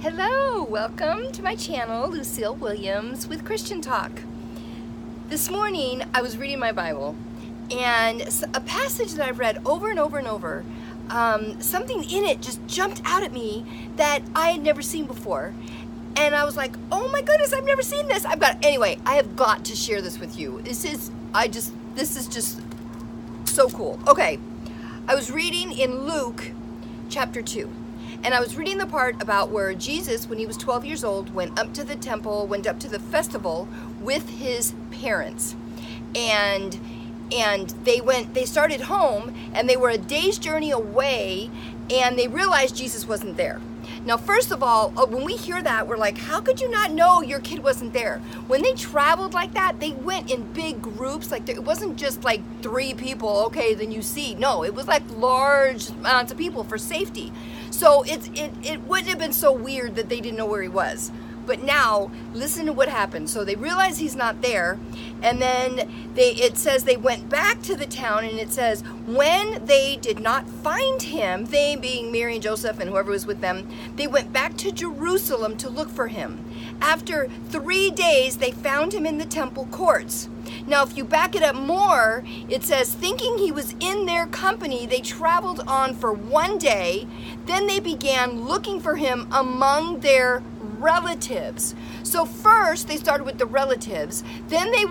Hello, welcome to my channel, Lucille Williams with Christian Talk. This morning I was reading my Bible and a passage that I've read over and over and over, something in it just jumped out at me that I had never seen before. And I was like, oh my goodness, I've never seen this. I have got to share this with you. This is just so cool. Okay, I was reading in Luke chapter 2. And I was reading the part about where Jesus, when he was 12 years old, went up to the temple, went up to the festival with his parents. And they started home, and they were a day's journey away, and they realized Jesus wasn't there. Now, first of all, when we hear that, we're like, how could you not know your kid wasn't there? When they traveled like that, they went in big groups. Like, it wasn't just like 3 people, okay, then you see. No, it was like large amounts of people for safety. So it wouldn't have been so weird that they didn't know where he was. But now, listen to what happened. So they realized he's not there, and then it says they went back to the town, and it says, when they did not find him, they being Mary and Joseph and whoever was with them, they went back to Jerusalem to look for him. After 3 days, they found him in the temple courts. Now, if you back it up more, it says, thinking he was in their company, they traveled on for 1 day. Then they began looking for him among their relatives. So first they started with the relatives, then they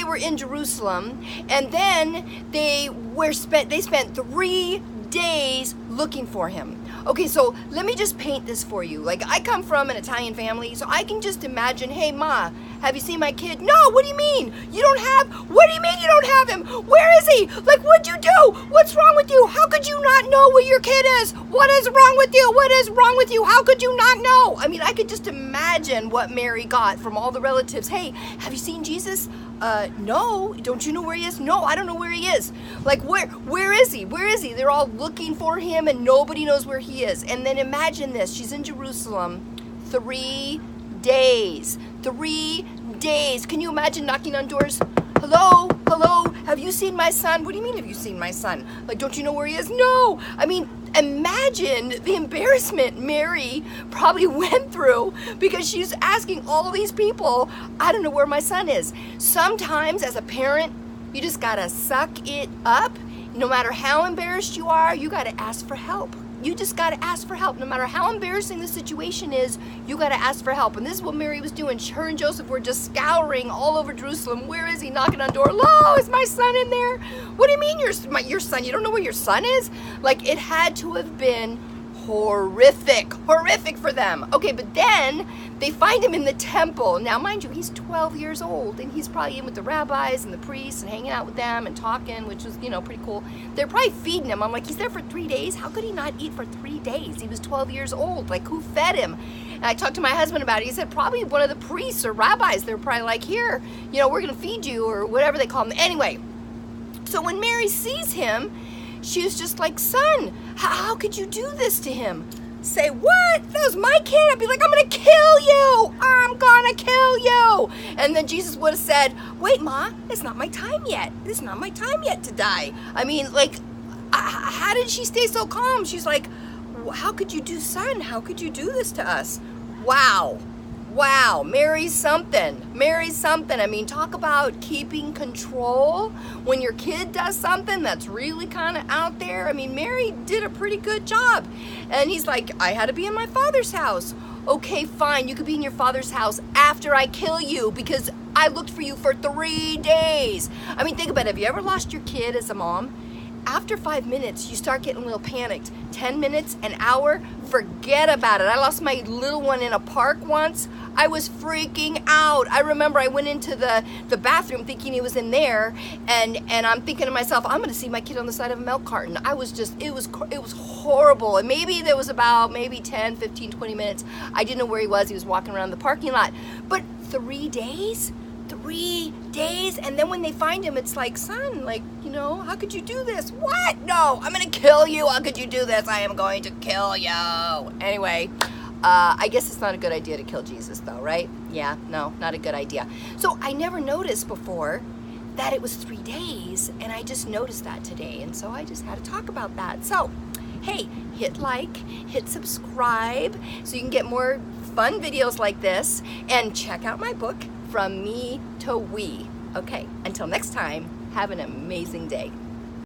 were in Jerusalem, and then they spent 3 days looking for him. Okay, so let me just paint this for you. Like, I come from an Italian family, so I can just imagine, hey, Ma, have you seen my kid? No, what do you mean? What do you mean you don't have him? Where is he? Like, what'd you do? What's wrong with you? How could you not know where your kid is? What is wrong with you? What is wrong with you? How could you not know? I mean, I could just imagine what Mary got from all the relatives. Hey, have you seen Jesus? No. Don't you know where he is? No, I don't know where he is. Like, where is he? Where is he? They're all looking for him and nobody knows where he is. And then imagine this. She's in Jerusalem 3 days. 3 days. Can you imagine knocking on doors? Hello? Hello? Have you seen my son? What do you mean, have you seen my son? Like, don't you know where he is? No. I mean, imagine the embarrassment Mary probably went through because she's asking all these people, I don't know where my son is. Sometimes as a parent, you just gotta suck it up. No matter how embarrassed you are, you gotta ask for help. You just gotta ask for help. No matter how embarrassing the situation is, you gotta ask for help. And this is what Mary was doing. Her and Joseph were just scouring all over Jerusalem. Where is he? Knocking on the door. Hello, is my son in there? What do you mean your son? You don't know where your son is? Like, it had to have been horrific for them. Okay, but then they find him in the temple. Now, mind you, he's 12 years old, and he's probably in with the rabbis and the priests and hanging out with them and talking, which was, pretty cool. They're probably feeding him. I'm like, he's there for 3 days? How could he not eat for 3 days? He was 12 years old. Like, who fed him? And I talked to my husband about it. He said probably one of the priests or rabbis. They're probably like, here, we're going to feed you, or whatever they call him. Anyway, so when Mary sees him, she was just like, son, how could you do this to him? Say, what? That was my kid. I'd be like, I'm going to kill you. I'm going to kill you. And then Jesus would have said, wait, Ma, it's not my time yet. It's not my time yet to die. I mean, like, how did she stay so calm? She's like, how could you do, son? How could you do this to us? Wow. Mary's something. I mean, talk about keeping control when your kid does something that's really kind of out there. I mean, Mary did a pretty good job. And he's like, I had to be in my father's house. Okay, fine. You could be in your father's house after I kill you because I looked for you for 3 days. I mean, think about it. Have you ever lost your kid as a mom? After 5 minutes, you start getting a little panicked. 10 minutes, an hour, forget about it. I lost my little one in a park once. I was freaking out. I remember I went into the bathroom thinking he was in there, and I'm thinking to myself, I'm going to see my kid on the side of a milk carton. I was just, it was horrible. And maybe there was about 10, 15, 20 minutes. I didn't know where he was. He was walking around the parking lot. But 3 days? 3 days, and then when they find him, it's like, son, like, how could you do this? What? No, I'm gonna kill you. How could you do this? I am going to kill you. Anyway, I guess it's not a good idea to kill Jesus, though, right? Yeah, no, not a good idea. So I never noticed before that it was 3 days, and I just noticed that today, and so I just had to talk about that. So hey, hit like, hit subscribe so you can get more fun videos like this, and check out my book, From Me to We. Okay, until next time, have an amazing day.